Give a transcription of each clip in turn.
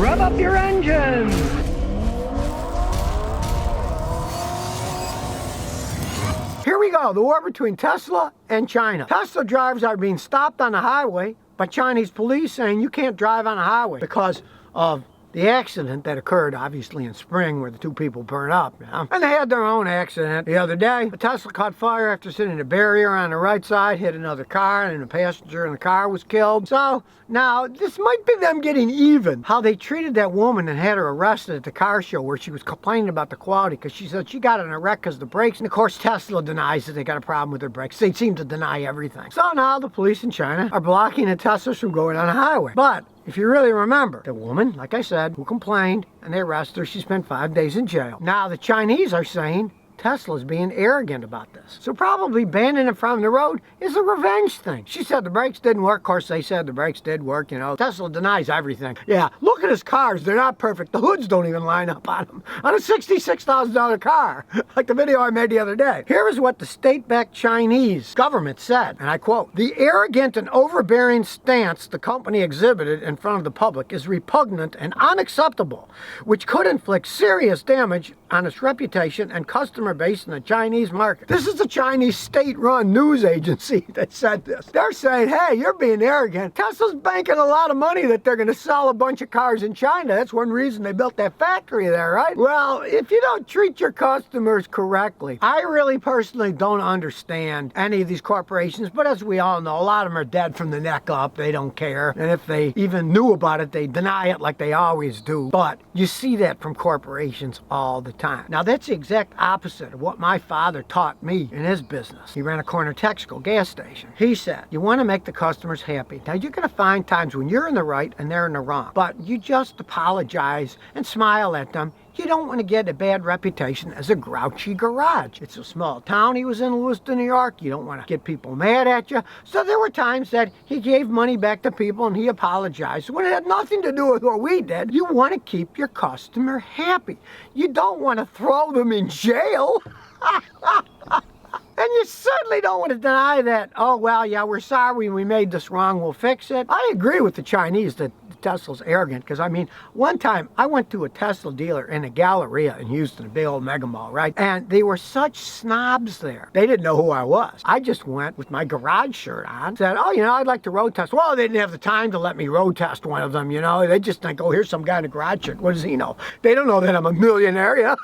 Rev up your engines! Here we go, the war between Tesla and China. Tesla drivers are being stopped on the highway by Chinese police saying you can't drive on the highway because of the accident that occurred, obviously, in spring where the two people burned up. Yeah? And they had their own accident the other day. A Tesla caught fire after sitting in a barrier on the right side, hit another car, and the passenger in the car was killed. So now this might be them getting even. How they treated that woman and had her arrested at the car show where she was complaining about the quality because she said she got in a wreck because of the brakes. And of course, Tesla denies that they got a problem with their brakes. They seem to deny everything. So now the police in China are blocking the Teslas from going on the highway. But if you really remember, the woman, like I said, who complained, and they arrested her, she spent 5 days in jail. Now the Chinese are saying Tesla's being arrogant about this. So probably banning it from the road is a revenge thing. She said the brakes didn't work. Of course, they said the brakes did work, you know. Tesla denies everything. Yeah, look at his cars. They're not perfect. The hoods don't even line up on them. On a $66,000 car, like the video I made the other day. Here is what the state-backed Chinese government said, and I quote, "The arrogant and overbearing stance the company exhibited in front of the public is repugnant and unacceptable, which could inflict serious damage on its reputation and customer base in the Chinese market." This is the Chinese state-run news agency that said this. They're saying, hey, you're being arrogant. Tesla's banking a lot of money that they're going to sell a bunch of cars in China. That's one reason they built that factory there, right? Well, if you don't treat your customers correctly, I really personally don't understand any of these corporations, but as we all know, a lot of them are dead from the neck up. They don't care. And if they even knew about it, they deny it like they always do. But you see that from corporations all the time. Now, that's the exact opposite of what my father taught me in his business. He ran a corner Texaco gas station. He said, you want to make the customers happy. Now, you're going to find times when you're in the right and they're in the wrong, but you just apologize and smile at them. You don't want to get a bad reputation as a grouchy garage. It's a small town. He was in Lewiston, New York. You don't want to get people mad at you. So there were times that he gave money back to people and he apologized when it had nothing to do with what we did. You want to keep your customer happy. You don't want to throw them in jail. And you certainly don't want to deny that, oh, well, yeah, we're sorry we made this wrong, we'll fix it. I agree with the Chinese that Tesla's arrogant, because I mean, one time I went to a Tesla dealer in a Galleria in Houston, a big old mega mall, right? And they were such snobs there. They didn't know who I was. I just went with my garage shirt on, said, oh, you know, I'd like to road test. Well, they didn't have the time to let me road test one of them, you know. They just think, oh, here's some guy in a garage shirt. What does he know? They don't know that I'm a millionaire, yeah.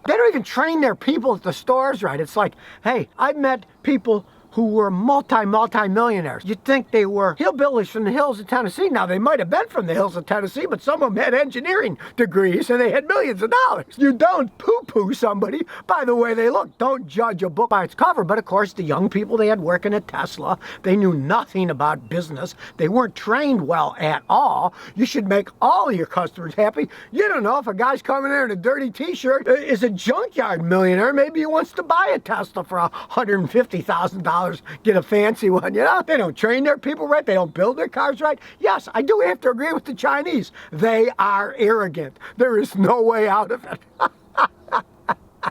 They don't even train their people at the stores right. It's like, hey, I've met people who were multi-millionaires. You'd think they were hillbillies from the hills of Tennessee. Now, they might have been from the hills of Tennessee, but some of them had engineering degrees and they had millions of dollars. You don't poo-poo somebody by the way they look. Don't judge a book by its cover. But of course, the young people they had working at Tesla, they knew nothing about business. They weren't trained well at all. You should make all your customers happy. You don't know if a guy's coming there in a dirty t-shirt is a junkyard millionaire. Maybe he wants to buy a Tesla for $150,000. Get a fancy one, you know? They don't train their people right. They don't build their cars right. Yes, I do have to agree with the Chinese. They are arrogant. There is no way out of it.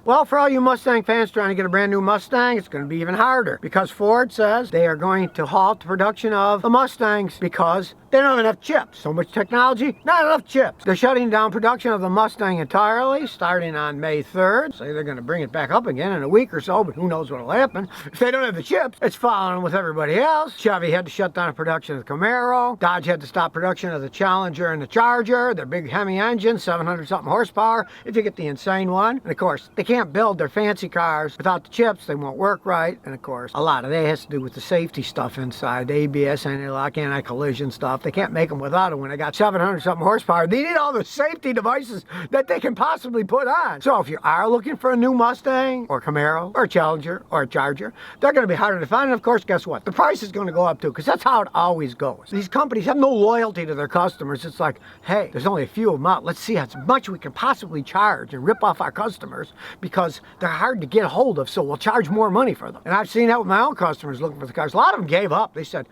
Well, for all you Mustang fans trying to get a brand new Mustang, it's going to be even harder because Ford says they are going to halt the production of the Mustangs because they don't have enough chips. So much technology, not enough chips. They're shutting down production of the Mustang entirely, starting on May 3rd. Say they're going to bring it back up again in a week or so, but who knows what will happen. If they don't have the chips, it's following with everybody else. Chevy had to shut down production of the Camaro. Dodge had to stop production of the Challenger and the Charger. Their big Hemi engines, 700-something horsepower, if you get the insane one. And of course, they can't build their fancy cars without the chips. They won't work right. And of course, a lot of that has to do with the safety stuff inside, the ABS, anti-lock, anti-collision stuff. They can't make them without it when they got 700-something horsepower. They need all the safety devices that they can possibly put on. So if you are looking for a new Mustang or Camaro or Challenger or Charger, they're going to be harder to find. And of course, guess what? The price is going to go up too, because that's how it always goes. These companies have no loyalty to their customers. It's like, hey, there's only a few of them out. Let's see how much we can possibly charge and rip off our customers because they're hard to get a hold of, so we'll charge more money for them. And I've seen that with my own customers looking for the cars. A lot of them gave up. They said,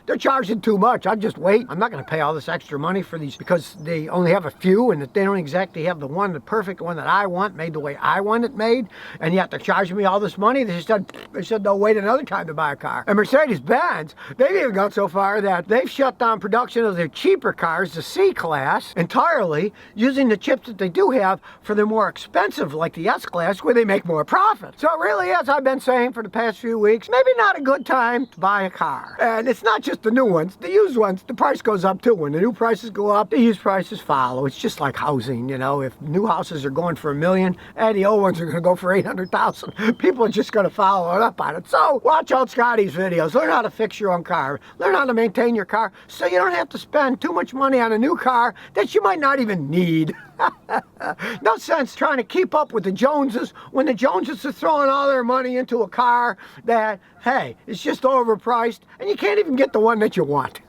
They're charging too much. I'll just wait. I'm not going to pay all this extra money for these because they only have a few and that they don't exactly have the perfect one that I want, made the way I want it made, and yet they're charging me all this money. They said they'll wait another time to buy a car. And Mercedes-Benz, they've even gone so far that they've shut down production of their cheaper cars, the C-Class, entirely, using the chips that they do have for the more expensive, like the S-Class, where they make more profit. So it really, as I've been saying for the past few weeks, maybe not a good time to buy a car. And it's not just the new ones, the used ones, the price goes up too. When the new prices go up, the used prices follow. It's just like housing, you know. If new houses are going for $1 million, and the old ones are going to go for $800,000, people are just going to follow it up on it. So watch out Scotty's videos. Learn how to fix your own car. Learn how to maintain your car so you don't have to spend too much money on a new car that you might not even need. No sense trying to keep up with the Joneses when the Joneses are throwing all their money into a car that, hey, it's just overpriced and you can't even get the one that you want.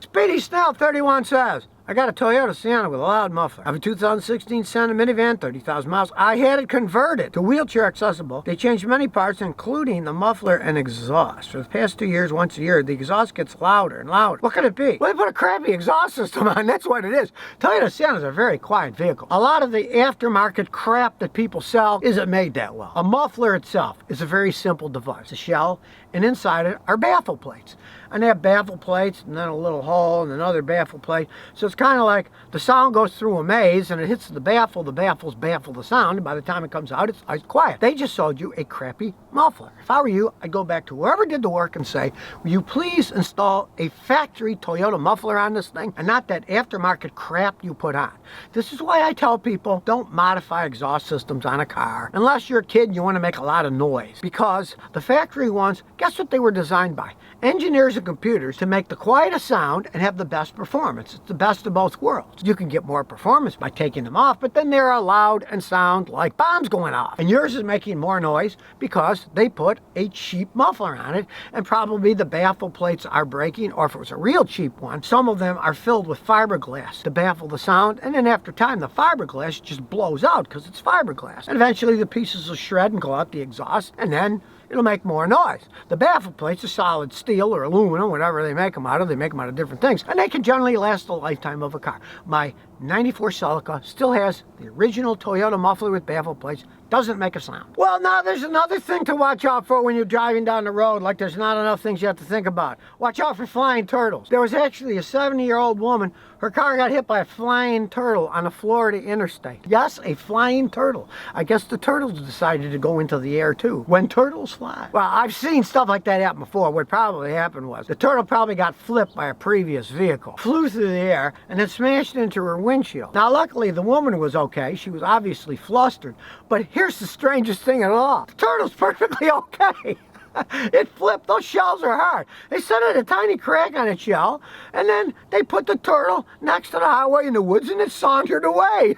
Speedy Snell 31 says, I got a Toyota Sienna with a loud muffler. I have a 2016 Sienna minivan, 30,000 miles. I had it converted to wheelchair accessible. They changed many parts, including the muffler and exhaust. For the past 2 years, once a year, the exhaust gets louder and louder. What could it be? Well, they put a crappy exhaust system on. That's what it is. Toyota Siennas are a very quiet vehicle. A lot of the aftermarket crap that people sell isn't made that well. A muffler itself is a very simple device. A shell, and inside it are baffle plates. And they have baffle plates, and then a little hole, and another baffle plate. So it's kind of like the sound goes through a maze, and it hits the baffles baffle the sound, and by the time it comes out, it's quiet. They just sold you a crappy muffler. If I were you, I'd go back to whoever did the work and say, will you please install a factory Toyota muffler on this thing, and not that aftermarket crap you put on. This is why I tell people, don't modify exhaust systems on a car, unless you're a kid and you want to make a lot of noise. Because the factory ones, guess what they were designed by? Engineers and computers to make the quietest sound and have the best performance. It's the best of both worlds. You can get more performance by taking them off, but then they're loud and sound like bombs going off. And yours is making more noise because they put a cheap muffler on it, and probably the baffle plates are breaking, or if it was a real cheap one, some of them are filled with fiberglass to baffle the sound, and then after time the fiberglass just blows out because it's fiberglass. And eventually the pieces will shred and go out the exhaust, and then it'll make more noise. The baffle plates are solid steel or aluminum, whatever they make them out of. They make them out of different things. And they can generally last the lifetime of a car. My 94 Celica still has the original Toyota muffler with baffle plates. Doesn't make a sound. Well, now there's another thing to watch out for when you're driving down the road, like there's not enough things you have to think about. Watch out for flying turtles. There was actually a 70-year-old woman, her car got hit by a flying turtle on a Florida interstate. Yes, a flying turtle. I guess the turtles decided to go into the air too. When turtles fly. Well, I've seen stuff like that happen before. What probably happened was the turtle probably got flipped by a previous vehicle, flew through the air, and then smashed into her windshield. Now, luckily, the woman was okay. She was obviously flustered, but here's the strangest thing of all. The turtle's perfectly okay. It flipped. Those shells are hard. They set it a tiny crack on its shell, and then they put the turtle next to the highway in the woods, and it sauntered away.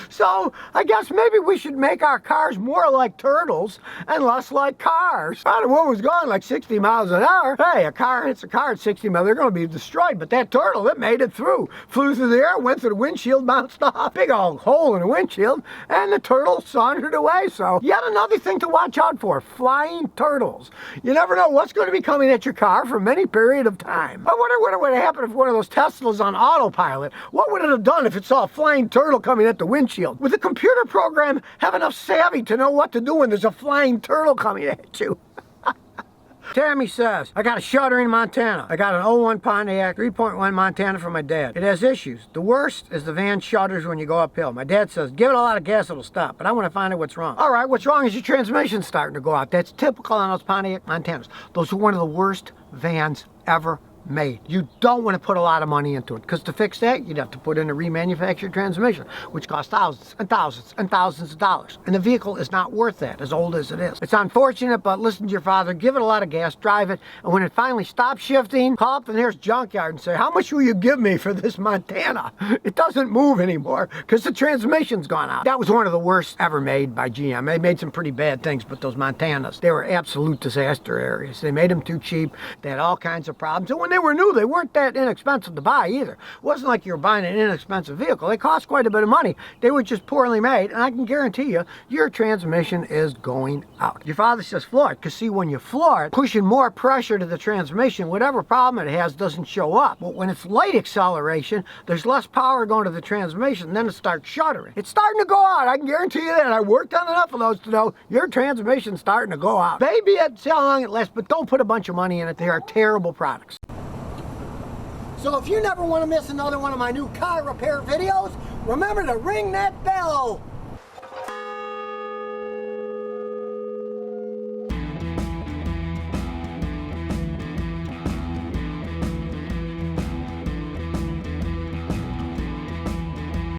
So I guess maybe we should make our cars more like turtles and less like cars. I don't know what was going like 60 miles an hour. Hey, a car hits a car at 60 miles, they're going to be destroyed. But that turtle, it made it through. Flew through the air, went through the windshield, bounced off. Big old hole in the windshield, and the turtle sauntered away. So yet another thing to watch out for, flying turtles. You never know what's going to be coming at your car for any period of time. I wonder what would have happened if one of those Teslas on autopilot, what would it have done if it saw a flying turtle coming at the windshield? Would the computer program have enough savvy to know what to do when there's a flying turtle coming at you? Tammy says, I got a shutter in Montana. I got an '01 Pontiac 3.1 Montana from my dad. It has issues. The worst is the van shutters when you go uphill. My dad says, give it a lot of gas, it'll stop. But I want to find out what's wrong. All right, what's wrong is your transmission starting to go out. That's typical on those Pontiac Montanas. Those are one of the worst vans ever made. You don't want to put a lot of money into it, because to fix that, you'd have to put in a remanufactured transmission, which costs thousands and thousands and thousands of dollars. And the vehicle is not worth that, as old as it is. It's unfortunate, but listen to your father, give it a lot of gas, drive it, and when it finally stops shifting, call up the nearest junkyard and say, how much will you give me for this Montana? It doesn't move anymore, because the transmission's gone out. That was one of the worst ever made by GM. They made some pretty bad things, but those Montanas, they were absolute disaster areas. They made them too cheap. They had all kinds of problems. And when they were new. They weren't that inexpensive to buy either. It wasn't like you were buying an inexpensive vehicle. They cost quite a bit of money. They were just poorly made, and I can guarantee you, your transmission is going out. Your father says floor it, because see, when you floor it, pushing more pressure to the transmission, whatever problem it has doesn't show up. But when it's light acceleration, there's less power going to the transmission, and then it starts shuddering. It's starting to go out. I can guarantee you that. I worked on enough of those to know your transmission's starting to go out. Maybe it's how long it lasts, but don't put a bunch of money in it. They are terrible products. So if you never want to miss another one of my new car repair videos, remember to ring that bell.